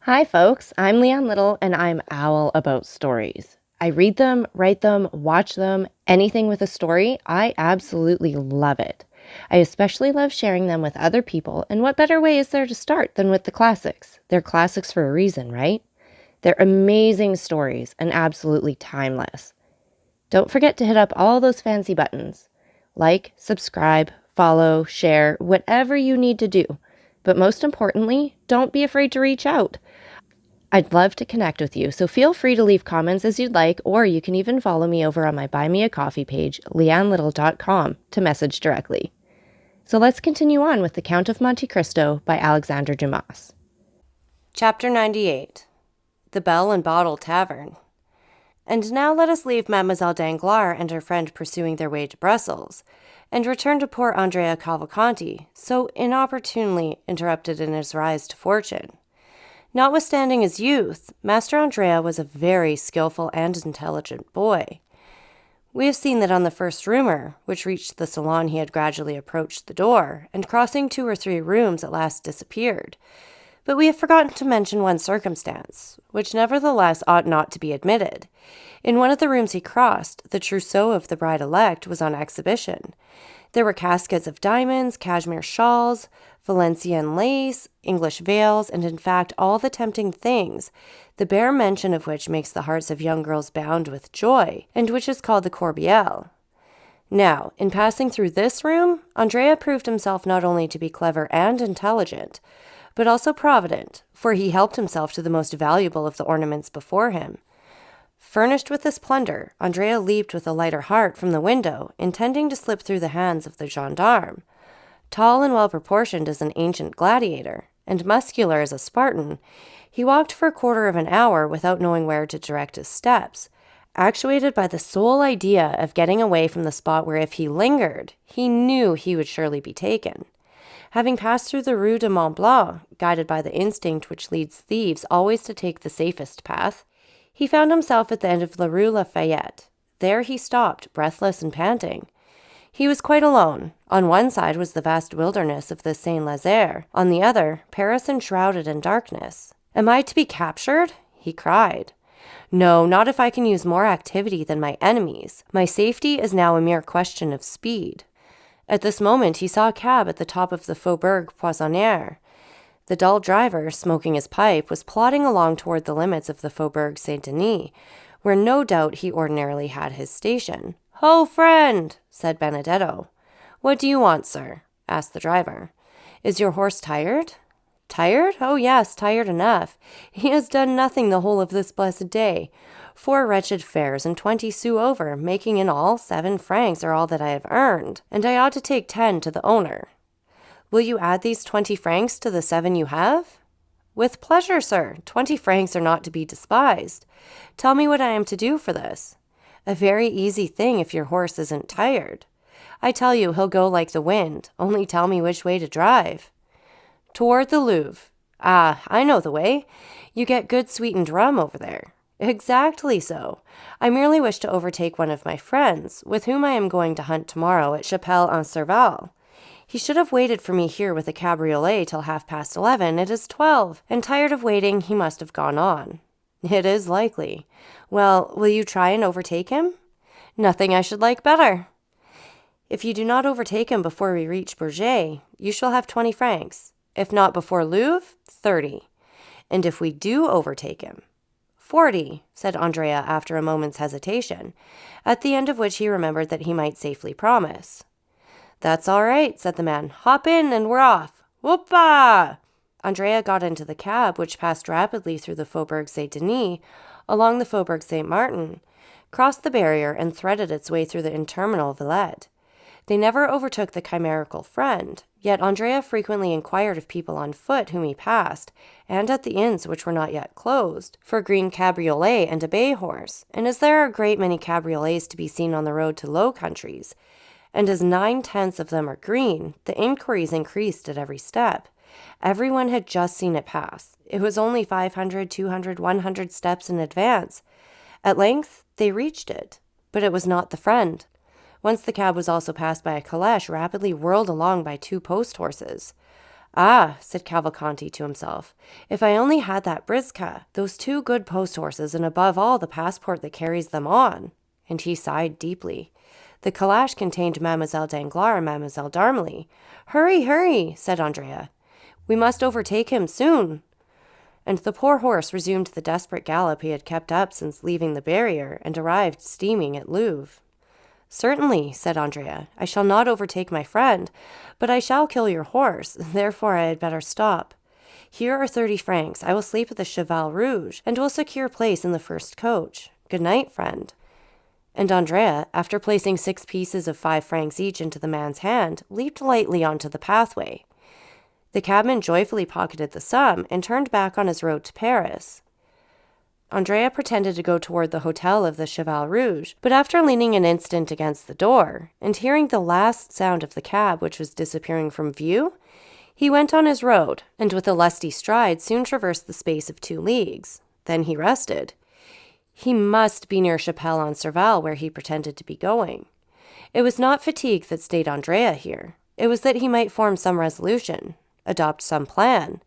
Hi, folks. I'm Liane Little, and I'm owl about stories. I read them, write them, watch them, anything with a story. I absolutely love it. I especially love sharing them with other people, and what better way is there to start than with the classics? They're classics for a reason, right? They're amazing stories and absolutely timeless. Don't forget to hit up all those fancy buttons. Like, subscribe, follow, share, whatever you need to do. But most importantly, don't be afraid to reach out. I'd love to connect with you, so feel free to leave comments as you'd like, or you can even follow me over on my Buy Me a Coffee page, lianelittle.com, to message directly. So let's continue on with The Count of Monte Cristo by Alexandre Dumas. Chapter 98 The Bell and Bottle Tavern. And now let us leave Mademoiselle Danglars and her friend pursuing their way to Brussels, and return to poor Andrea Cavalcanti, so inopportunely interrupted in his rise to fortune. Notwithstanding his youth, Master Andrea was a very skillful and intelligent boy. We have seen that on the first rumor, which reached the salon, he had gradually approached the door, and crossing 2 or 3 rooms at last disappeared. But we have forgotten to mention one circumstance, which nevertheless ought not to be omitted. In one of the rooms he crossed, the trousseau of the bride-elect was on exhibition. There were caskets of diamonds, cashmere shawls, Valenciennes lace, English veils, and in fact all the tempting things, the bare mention of which makes the hearts of young girls bound with joy, and which is called the corbeille. Now, in passing through this room, Andrea proved himself not only to be clever and intelligent, but also provident, for he helped himself to the most valuable of the ornaments before him. Furnished with this plunder, Andrea leaped with a lighter heart from the window, intending to slip through the hands of the gendarme. Tall and well-proportioned as an ancient gladiator, and muscular as a Spartan, he walked for a quarter of an hour without knowing where to direct his steps, actuated by the sole idea of getting away from the spot where if he lingered, he knew he would surely be taken. Having passed through the Rue de Mont Blanc, guided by the instinct which leads thieves always to take the safest path, he found himself at the end of the Rue Lafayette. There he stopped, breathless and panting. He was quite alone. On one side was the vast wilderness of the Saint-Lazare, on the other, Paris enshrouded in darkness. "Am I to be captured?" he cried. "No, not if I can use more activity than my enemies. My safety is now a mere question of speed." At this moment he saw a cab at the top of the Faubourg Poissonnière. The dull driver, smoking his pipe, was plodding along toward the limits of the Faubourg Saint-Denis, where no doubt he ordinarily had his station. "Ho, friend!" said Benedetto. "What do you want, sir?" asked the driver. "Is your horse tired?" "Tired? Oh, yes, tired enough. He has done nothing the whole of this blessed day. 4 wretched fares and 20 sous over, making in all 7 francs are all that I have earned, and I ought to take 10 to the owner." "Will you add these 20 francs to the 7 you have?" "With pleasure, sir. 20 francs are not to be despised. Tell me what I am to do for this." "A very easy thing if your horse isn't tired. I tell you he'll go like the wind. Only tell me which way to drive." "Toward the Louvre." "Ah, I know the way. You get good sweetened rum over there." "Exactly so. I merely wish to overtake one of my friends, with whom I am going to hunt tomorrow at Chapelle-en-Serval. He should have waited for me here with a cabriolet till 11:30. It is 12, and tired of waiting, he must have gone on." "It is likely. Well, will you try and overtake him?" "Nothing I should like better." "If you do not overtake him before we reach Bourget, you shall have 20 francs. If not before Louvre, 30. And if we do overtake him, 40, said Andrea after a moment's hesitation, at the end of which he remembered that he might safely promise. "That's all right," said the man. "Hop in and we're off. Whoop-ah!" Andrea got into the cab, which passed rapidly through the Faubourg Saint-Denis, along the Faubourg Saint-Martin, crossed the barrier, and threaded its way through the interminable Villette. They never overtook the chimerical friend, yet Andrea frequently inquired of people on foot whom he passed, and at the inns which were not yet closed, for a green cabriolet and a bay horse, and as there are a great many cabriolets to be seen on the road to Low Countries, and as 9/10 of them are green, the inquiries increased at every step. Everyone had just seen it pass. It was only 500, 200, 100 steps in advance. At length they reached it, but it was not the friend. Once the cab was also passed by a calèche rapidly whirled along by 2 post horses. Ah, said Cavalcanti to himself, if I only had that briska, those 2 good post horses, and above all the passport that carries them on. And he sighed deeply. The calash contained Mademoiselle Danglars and Mademoiselle d'Armilly. Hurry, hurry, said Andrea. We must overtake him soon. And the poor horse resumed the desperate gallop he had kept up since leaving the barrier, and arrived steaming at Louvre. Certainly, said Andrea, I shall not overtake my friend, but I shall kill your horse, therefore I had better stop. Here are 30 francs. I will sleep at the Cheval Rouge, and will secure place in the first coach. Good night, friend. And Andrea, after placing 6 pieces of 5 francs each into the man's hand, leaped lightly onto the pathway. The cabman joyfully pocketed the sum and turned back on his road to Paris. Andrea pretended to go toward the hotel of the Cheval Rouge, but after leaning an instant against the door, and hearing the last sound of the cab which was disappearing from view, he went on his road, and with a lusty stride soon traversed the space of 2 leagues. Then he rested. He must be near Chapelle-en-Serval, where he pretended to be going. It was not fatigue that stayed Andrea here. It was that he might form some resolution, adopt some plan.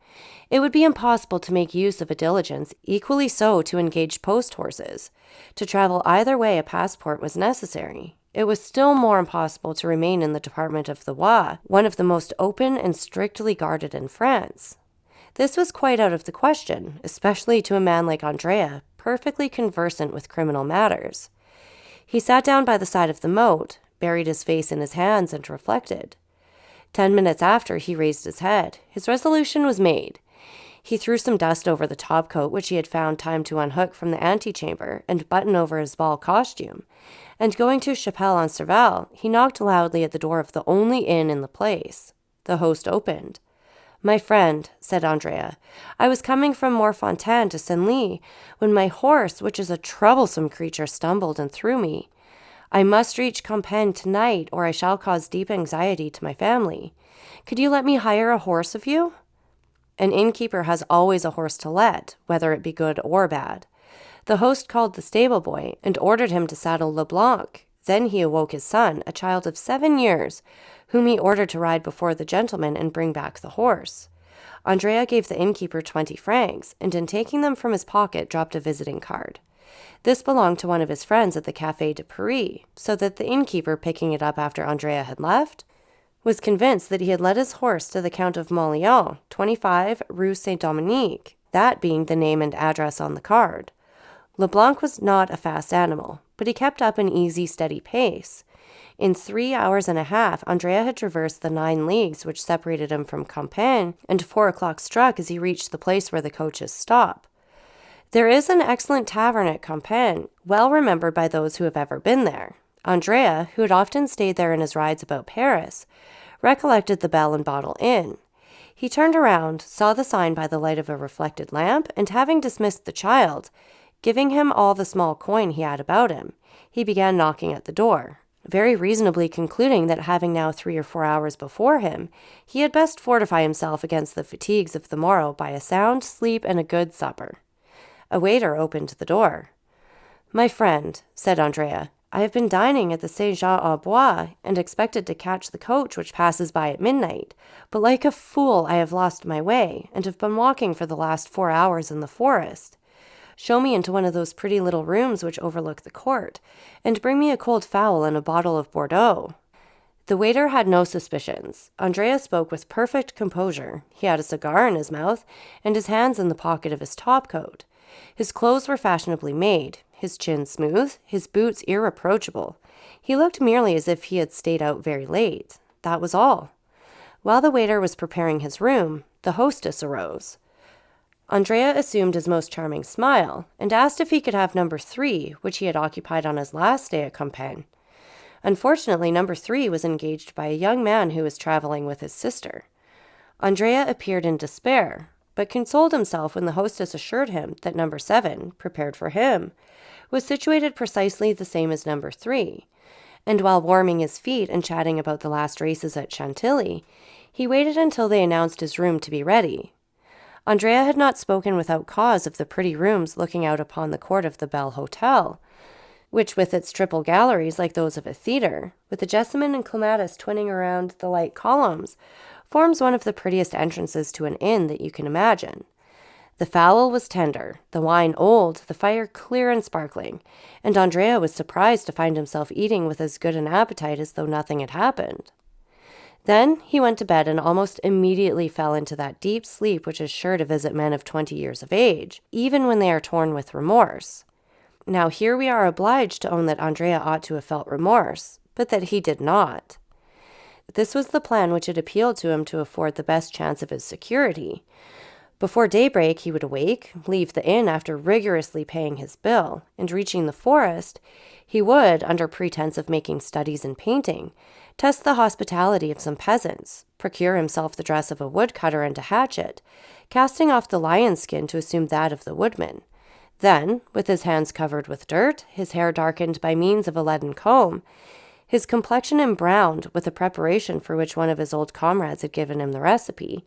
It would be impossible to make use of a diligence, equally so to engage post-horses. To travel either way a passport was necessary. It was still more impossible to remain in the department of the Oise, one of the most open and strictly guarded in France. This was quite out of the question, especially to a man like Andrea, perfectly conversant with criminal matters. He sat down by the side of the moat, buried his face in his hands, and reflected. 10 minutes after, he raised his head. His resolution was made. He threw some dust over the topcoat which he had found time to unhook from the antechamber and button over his ball costume, and going to Chapelle-en-Serval, he knocked loudly at the door of the only inn in the place. The host opened. My friend, said Andrea, I was coming from Morfontaine to Senlis when my horse, which is a troublesome creature, stumbled and threw me. I must reach Compiègne tonight, or I shall cause deep anxiety to my family. Could you let me hire a horse of you? An innkeeper has always a horse to let, whether it be good or bad. The host called the stable boy and ordered him to saddle Leblanc. Then he awoke his son, a child of 7 years, whom he ordered to ride before the gentleman and bring back the horse. Andrea gave the innkeeper 20 francs, and in taking them from his pocket dropped a visiting card. This belonged to one of his friends at the Café de Paris, so that the innkeeper, picking it up after Andrea had left, was convinced that he had led his horse to the Count of Monte Cristo, 25 Rue Saint-Dominique, that being the name and address on the card. Leblanc was not a fast animal, but he kept up an easy, steady pace. In 3 hours and a half, Andrea had traversed the 9 leagues which separated him from Compiègne, and 4 o'clock struck as he reached the place where the coaches stop. There is an excellent tavern at Compiègne, well remembered by those who have ever been there. Andrea, who had often stayed there in his rides about Paris, recollected the Bell and Bottle Inn. He turned around, saw the sign by the light of a reflected lamp, and having dismissed the child, giving him all the small coin he had about him, he began knocking at the door, very reasonably concluding that having now 3 or 4 hours before him, he had best fortify himself against the fatigues of the morrow by a sound sleep and a good supper. A waiter opened the door. My friend, said Andrea, I have been dining at the Saint-Jean-au-Bois and expected to catch the coach which passes by at midnight, but like a fool I have lost my way and have been walking for the last 4 hours in the forest. Show me into one of those pretty little rooms which overlook the court, and bring me a cold fowl and a bottle of Bordeaux. The waiter had no suspicions. Andrea spoke with perfect composure. He had a cigar in his mouth and his hands in the pocket of his topcoat. His clothes were fashionably made, his chin smooth, his boots irreproachable. He looked merely as if he had stayed out very late. That was all. While the waiter was preparing his room, the hostess arose. Andrea assumed his most charming smile, and asked if he could have number 3, which he had occupied on his last stay at Compiègne. Unfortunately, number 3 was engaged by a young man who was traveling with his sister. Andrea appeared in despair, but consoled himself when the hostess assured him that number 7, prepared for him, was situated precisely the same as number 3, and while warming his feet and chatting about the last races at Chantilly, he waited until they announced his room to be ready. Andrea had not spoken without cause of the pretty rooms looking out upon the court of the Belle Hotel, which with its triple galleries like those of a theatre, with the jessamine and clematis twining around the light columns, forms one of the prettiest entrances to an inn that you can imagine. The fowl was tender, the wine old, the fire clear and sparkling, and Andrea was surprised to find himself eating with as good an appetite as though nothing had happened. Then he went to bed and almost immediately fell into that deep sleep which is sure to visit men of 20 years of age, even when they are torn with remorse. Now here we are obliged to own that Andrea ought to have felt remorse, but that he did not. This was the plan which had appealed to him to afford the best chance of his security. Before daybreak he would awake, leave the inn after rigorously paying his bill, and reaching the forest, he would, under pretense of making studies in painting, test the hospitality of some peasants, procure himself the dress of a woodcutter and a hatchet, casting off the lion's skin to assume that of the woodman. Then, with his hands covered with dirt, his hair darkened by means of a leaden comb, his complexion embrowned with a preparation for which one of his old comrades had given him the recipe,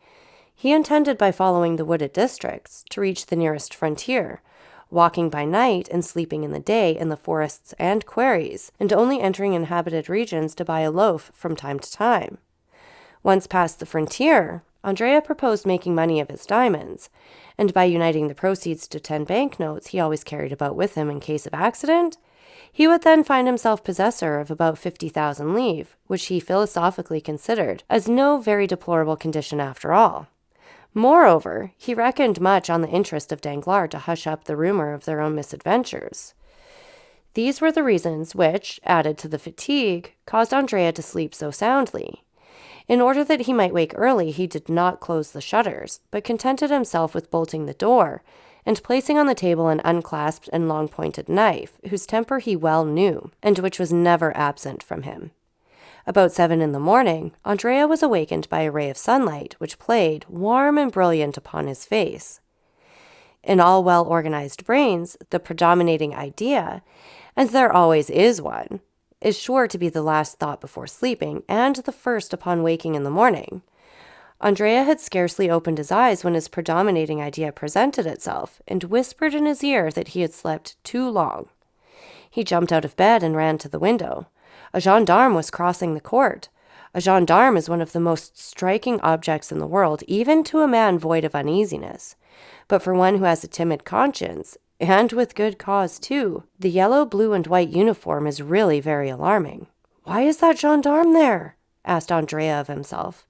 he intended by following the wooded districts to reach the nearest frontier, walking by night and sleeping in the day in the forests and quarries, and only entering inhabited regions to buy a loaf from time to time. Once past the frontier, Andrea proposed making money of his diamonds, and by uniting the proceeds to 10 banknotes he always carried about with him in case of accident, he would then find himself possessor of about 50,000 livres, which he philosophically considered as no very deplorable condition after all. Moreover, he reckoned much on the interest of Danglars to hush up the rumor of their own misadventures. These were the reasons which, added to the fatigue, caused Andrea to sleep so soundly. In order that he might wake early, he did not close the shutters, but contented himself with bolting the door, and placing on the table an unclasped and long-pointed knife, whose temper he well knew, and which was never absent from him. About 7 in the morning, Andrea was awakened by a ray of sunlight which played, warm and brilliant, upon his face. In all well-organized brains, the predominating idea, and there always is one, is sure to be the last thought before sleeping and the first upon waking in the morning. Andrea had scarcely opened his eyes when his predominating idea presented itself and whispered in his ear that he had slept too long. He jumped out of bed and ran to the window. A gendarme was crossing the court. A gendarme is one of the most striking objects in the world, even to a man void of uneasiness. But for one who has a timid conscience, and with good cause too, the yellow, blue, and white uniform is really very alarming. "Why is that gendarme there?" asked Andrea of himself.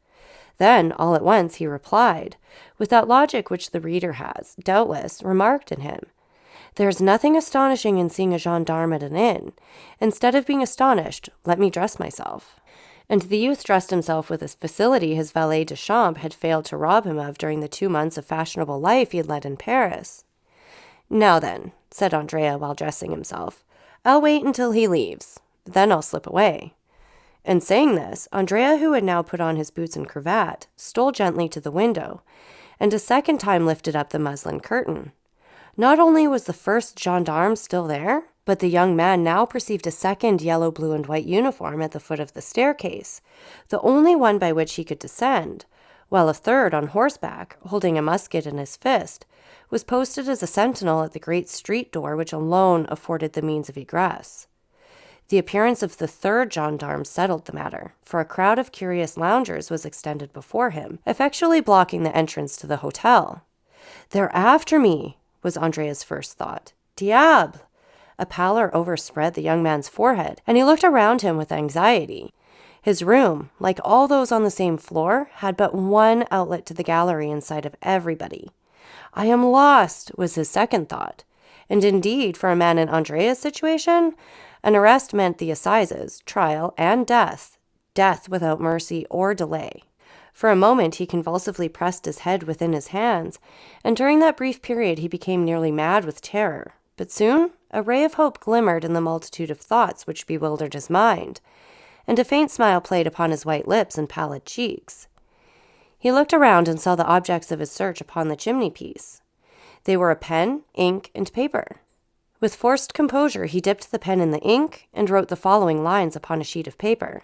Then, all at once, he replied, with that logic which the reader has, doubtless, remarked in him. "There's nothing astonishing in seeing a gendarme at an inn. Instead of being astonished, let me dress myself." And the youth dressed himself with a facility his valet de chambre had failed to rob him of during the 2 months of fashionable life he had led in Paris. "Now then," said Andrea while dressing himself, "I'll wait until he leaves. Then I'll slip away." And saying this, Andrea, who had now put on his boots and cravat, stole gently to the window, and a second time lifted up the muslin curtain. Not only was the first gendarme still there, but the young man now perceived a second yellow, blue, and white uniform at the foot of the staircase, the only one by which he could descend, while a third, on horseback, holding a musket in his fist, was posted as a sentinel at the great street door which alone afforded the means of egress. The appearance of the third gendarme settled the matter, for a crowd of curious loungers was extended before him, effectually blocking the entrance to the hotel. "They're after me," was Andrea's first thought. "Diable!" A pallor overspread the young man's forehead, and he looked around him with anxiety. His room, like all those on the same floor, had but one outlet to the gallery in sight of everybody. "I am lost," was his second thought. And indeed, for a man in Andrea's situation, an arrest meant the assizes, trial, and death without mercy or delay. For a moment he convulsively pressed his head within his hands, and during that brief period he became nearly mad with terror. But soon a ray of hope glimmered in the multitude of thoughts which bewildered his mind, and a faint smile played upon his white lips and pallid cheeks. He looked around and saw the objects of his search upon the chimney-piece. They were a pen, ink, and paper. With forced composure he dipped the pen in the ink and wrote the following lines upon a sheet of paper.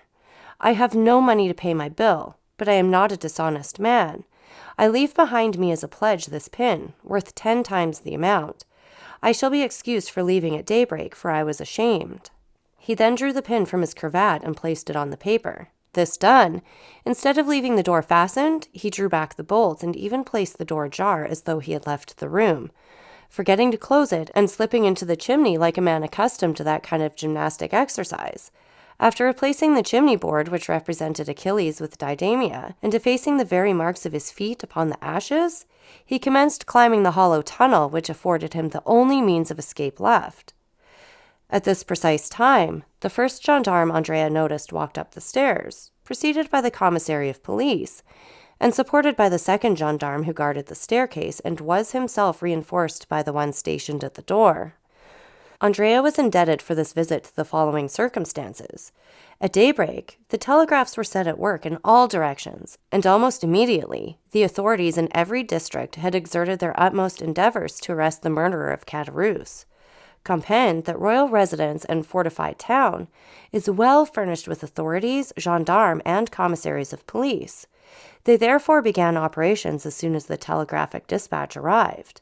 "I have no money to pay my bill, but I am not a dishonest man. I leave behind me as a pledge this pin, worth 10 times the amount. I shall be excused for leaving at daybreak, for I was ashamed." He then drew the pin from his cravat and placed it on the paper. This done, instead of leaving the door fastened, he drew back the bolts and even placed the door ajar as though he had left the room, forgetting to close it and slipping into the chimney like a man accustomed to that kind of gymnastic exercise. After replacing the chimney board, which represented Achilles with Didamia, and effacing the very marks of his feet upon the ashes, he commenced climbing the hollow tunnel which afforded him the only means of escape left. At this precise time, the first gendarme Andrea noticed walked up the stairs, preceded by the commissary of police, and supported by the second gendarme who guarded the staircase and was himself reinforced by the one stationed at the door. Andrea was indebted for this visit to the following circumstances. At daybreak, the telegraphs were set at work in all directions, and almost immediately, the authorities in every district had exerted their utmost endeavors to arrest the murderer of Caderousse. Compiègne, that royal residence and fortified town, is well furnished with authorities, gendarmes, and commissaries of police. They therefore began operations as soon as the telegraphic dispatch arrived.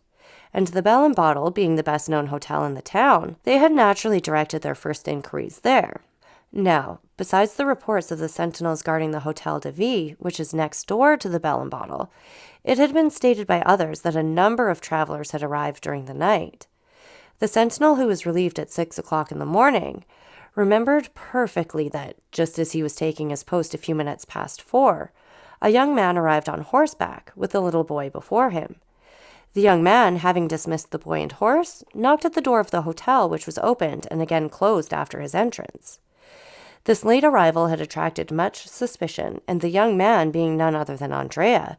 And the Bell and Bottle being the best-known hotel in the town, they had naturally directed their first inquiries there. Now, besides the reports of the sentinels guarding the Hôtel de Ville, which is next door to the Bell and Bottle, it had been stated by others that a number of travelers had arrived during the night. The sentinel who was relieved at 6 o'clock in the morning remembered perfectly that, just as he was taking his post a few minutes past 4, a young man arrived on horseback with a little boy before him. The young man, having dismissed the boy and horse, knocked at the door of the hotel, which was opened and again closed after his entrance. This late arrival had attracted much suspicion, and the young man being none other than Andrea,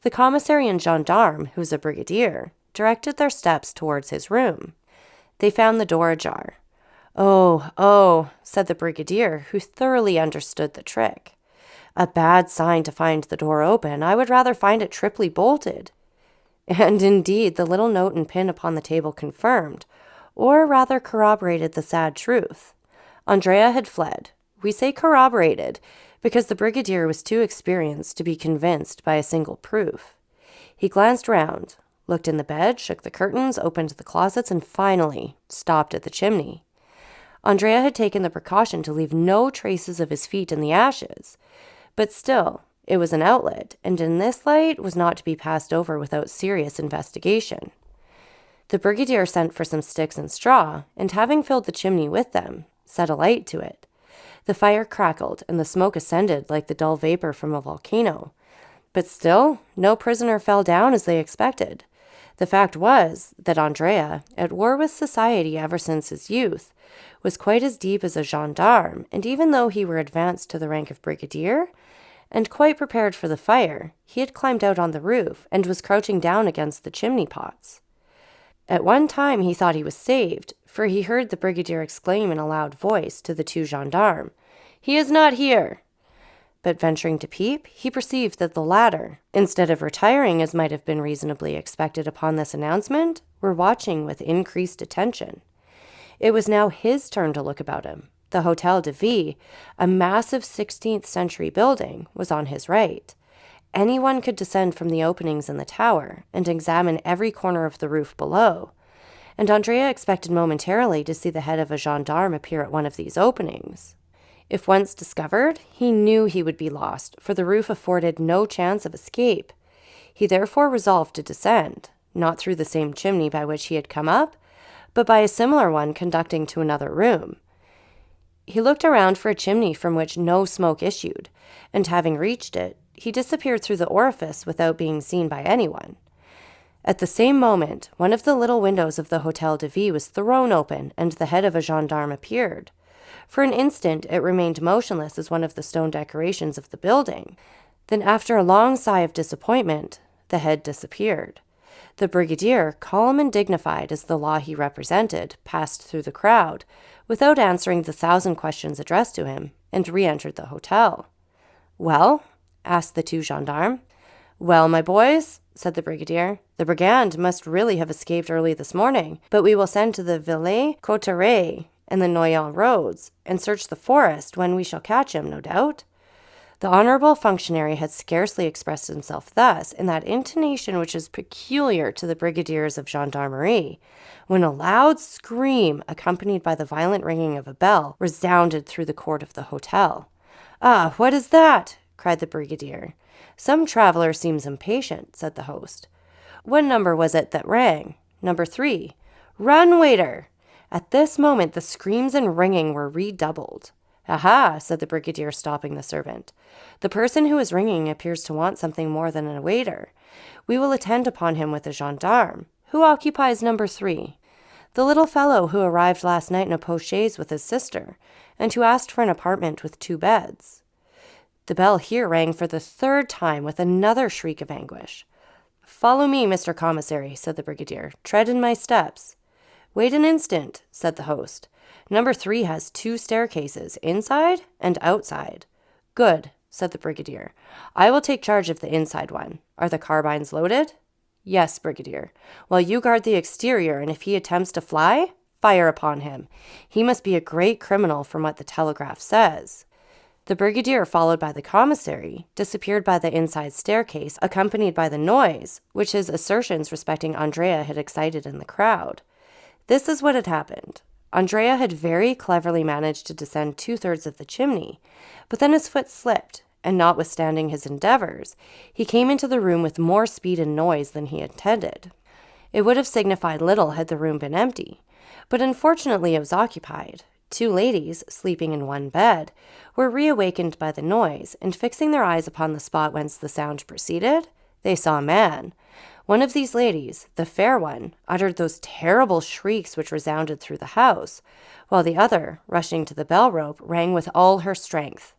the commissary and gendarme, who was a brigadier, directed their steps towards his room. They found the door ajar. Oh, said the brigadier, who thoroughly understood the trick. A bad sign to find the door open. I would rather find it triply bolted. And indeed, the little note and pin upon the table confirmed, or rather corroborated the sad truth. Andrea had fled. We say corroborated, because the brigadier was too experienced to be convinced by a single proof. He glanced round, looked in the bed, shook the curtains, opened the closets, and finally stopped at the chimney. Andrea had taken the precaution to leave no traces of his feet in the ashes, but still, it was an outlet, and in this light was not to be passed over without serious investigation. The brigadier sent for some sticks and straw, and having filled the chimney with them, set a light to it. The fire crackled, and the smoke ascended like the dull vapor from a volcano. But still, no prisoner fell down as they expected. The fact was that Andrea, at war with society ever since his youth, was quite as deep as a gendarme, and even though he were advanced to the rank of brigadier, and quite prepared for the fire, he had climbed out on the roof and was crouching down against the chimney pots. At one time he thought he was saved, for he heard the brigadier exclaim in a loud voice to the two gendarmes, "He is not here!" But venturing to peep, he perceived that the latter, instead of retiring as might have been reasonably expected upon this announcement, were watching with increased attention. It was now his turn to look about him. The Hôtel de Ville, a massive 16th century building, was on his right. Anyone could descend from the openings in the tower and examine every corner of the roof below, and Andrea expected momentarily to see the head of a gendarme appear at one of these openings. If once discovered, he knew he would be lost, for the roof afforded no chance of escape. He therefore resolved to descend, not through the same chimney by which he had come up, but by a similar one conducting to another room. He looked around for a chimney from which no smoke issued, and having reached it, he disappeared through the orifice without being seen by anyone. At the same moment, one of the little windows of the Hôtel de Ville was thrown open, and the head of a gendarme appeared. For an instant it remained motionless as one of the stone decorations of the building. Then, after a long sigh of disappointment, the head disappeared. The brigadier, calm and dignified as the law he represented, passed through the crowd, without answering the 1,000 questions addressed to him, and re-entered the hotel. "Well?" asked the two gendarmes. "Well, my boys," said the brigadier, "the brigand must really have escaped early this morning, but we will send to the Villers-Cotterêts and the Noyon roads, and search the forest when we shall catch him, no doubt." The honorable functionary had scarcely expressed himself thus, in that intonation which is peculiar to the brigadiers of gendarmerie, when a loud scream, accompanied by the violent ringing of a bell, resounded through the court of the hotel. "Ah, what is that?" cried the brigadier. "Some traveler seems impatient," said the host. "What number was it that rang?" "Number 3. "Run, waiter!" At this moment the screams and ringing were redoubled. "Aha!" said the brigadier, stopping the servant. "The person who is ringing appears to want something more than a waiter. We will attend upon him with a gendarme. Who occupies number 3? "The little fellow who arrived last night in a post-chaise with his sister, and who asked for an apartment with 2 beds. The bell here rang for the 3rd time with another shriek of anguish. "Follow me, Mr. Commissary," said the brigadier. "Tread in my steps." "Wait an instant," said the host. "Number 3 has 2 staircases, inside and outside." "Good," said the brigadier. "I will take charge of the inside one. Are the carbines loaded?" "Yes, brigadier." "Well, you guard the exterior, and if he attempts to fly, fire upon him. He must be a great criminal from what the telegraph says." The brigadier, followed by the commissary, disappeared by the inside staircase, accompanied by the noise, which his assertions respecting Andrea had excited in the crowd. This is what had happened. Andrea had very cleverly managed to descend 2/3 of the chimney, but then his foot slipped, and notwithstanding his endeavors, he came into the room with more speed and noise than he intended. It would have signified little had the room been empty, but unfortunately it was occupied. 2 ladies, sleeping in one bed, were reawakened by the noise, and fixing their eyes upon the spot whence the sound proceeded, they saw a man. One of these ladies, the fair one, uttered those terrible shrieks which resounded through the house, while the other, rushing to the bell rope, rang with all her strength.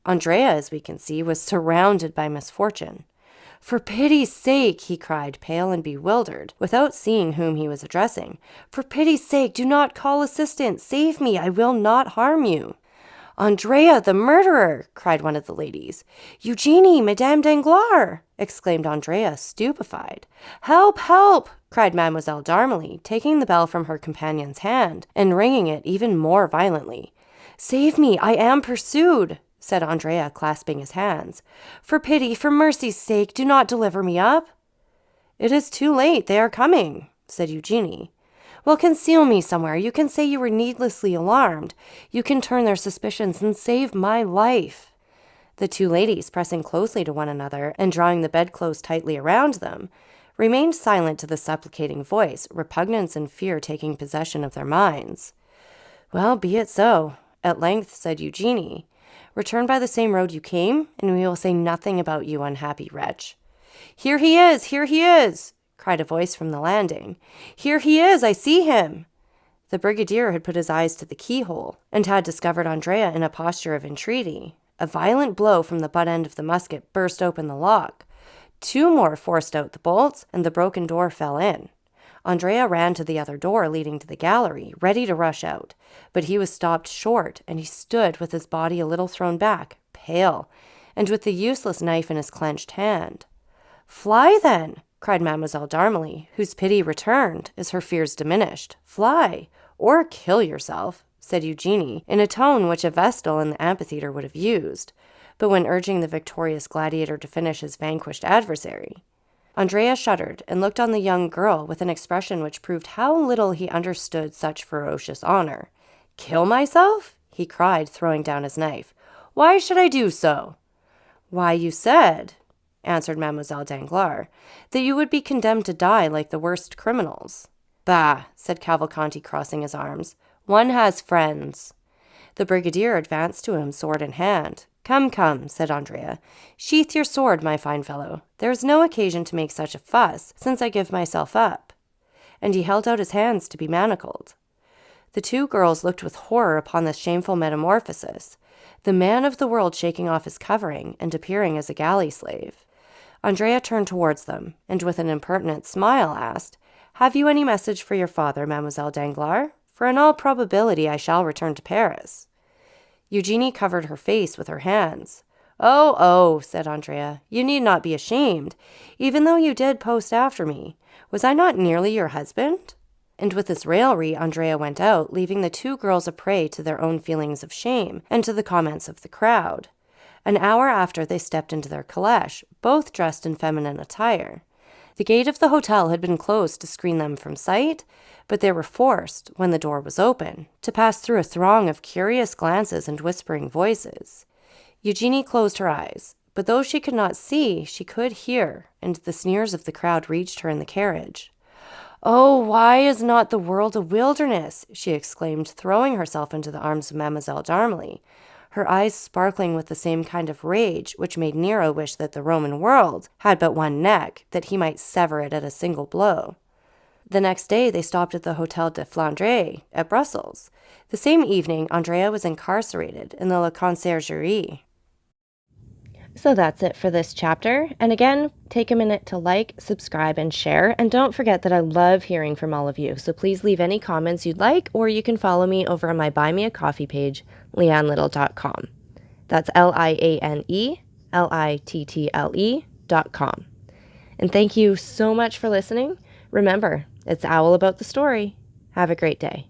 Andrea, as we can see, was surrounded by misfortune. "For pity's sake," he cried, pale and bewildered, without seeing whom he was addressing. "For pity's sake, do not call assistance. Save me. I will not harm you." "Andrea, the murderer!" cried one of the ladies. "Eugenie, Madame Danglars!" exclaimed Andrea, stupefied. "Help, help!" cried Mademoiselle d'Armilly, taking the bell from her companion's hand and ringing it even more violently. "Save me, I am pursued," said Andrea, clasping his hands. "For pity, for mercy's sake, do not deliver me up." "It is too late, they are coming," said Eugenie. "Well, conceal me somewhere. You can say you were needlessly alarmed. You can turn their suspicions and save my life." The 2 ladies, pressing closely to one another and drawing the bedclothes tightly around them, remained silent to the supplicating voice, repugnance and fear taking possession of their minds. "Well, be it so," at length said Eugenie. "Return by the same road you came, and we will say nothing about you, unhappy wretch." "Here he is! Here he is!" cried a voice from the landing. "Here he is! I see him!" The brigadier had put his eyes to the keyhole, and had discovered Andrea in a posture of entreaty. A violent blow from the butt end of the musket burst open the lock. 2 more forced out the bolts, and the broken door fell in. Andrea ran to the other door leading to the gallery, ready to rush out, but he was stopped short, and he stood with his body a little thrown back, pale, and with the useless knife in his clenched hand. "Fly, then!" cried Mademoiselle d'Armilly, whose pity returned as her fears diminished. "Fly, or kill yourself," said Eugenie, in a tone which a Vestal in the amphitheater would have used, but when urging the victorious gladiator to finish his vanquished adversary. Andrea shuddered and looked on the young girl with an expression which proved how little he understood such ferocious honor. "Kill myself?" he cried, throwing down his knife. "Why should I do so?" "Why, you said," answered Mademoiselle Danglars, "that you would be condemned to die like the worst criminals." "Bah!" said Cavalcanti, crossing his arms. "One has friends." The brigadier advanced to him, sword in hand. "Come, come," said Andrea. "Sheath your sword, my fine fellow. There is no occasion to make such a fuss, since I give myself up." And he held out his hands to be manacled. The 2 girls looked with horror upon this shameful metamorphosis, the man of the world shaking off his covering and appearing as a galley slave. Andrea turned towards them, and with an impertinent smile asked, "Have you any message for your father, Mademoiselle Danglars? For in all probability I shall return to Paris." Eugenie covered her face with her hands. "Oh, oh," said Andrea, "you need not be ashamed, even though you did post after me. Was I not nearly your husband?" And with this raillery, Andrea went out, leaving the 2 girls a prey to their own feelings of shame and to the comments of the crowd. An hour after, they stepped into their calèche, both dressed in feminine attire. The gate of the hotel had been closed to screen them from sight, but they were forced, when the door was open, to pass through a throng of curious glances and whispering voices. Eugenie closed her eyes, but though she could not see, she could hear, and the sneers of the crowd reached her in the carriage. "Oh, why is not the world a wilderness?" she exclaimed, throwing herself into the arms of Mademoiselle Darmely, her eyes sparkling with the same kind of rage which made Nero wish that the Roman world had but one neck, that he might sever it at a single blow. The next day they stopped at the Hôtel de Flandre at Brussels. The same evening, Andrea was incarcerated in the La Conciergerie. So that's it for this chapter. And again, take a minute to like, subscribe, and share. And don't forget that I love hearing from all of you. So please leave any comments you'd like, or you can follow me over on my Buy Me a Coffee page, lianelittle.com. That's LianeLittle.com. And thank you so much for listening. Remember, it's Owl about the story. Have a great day.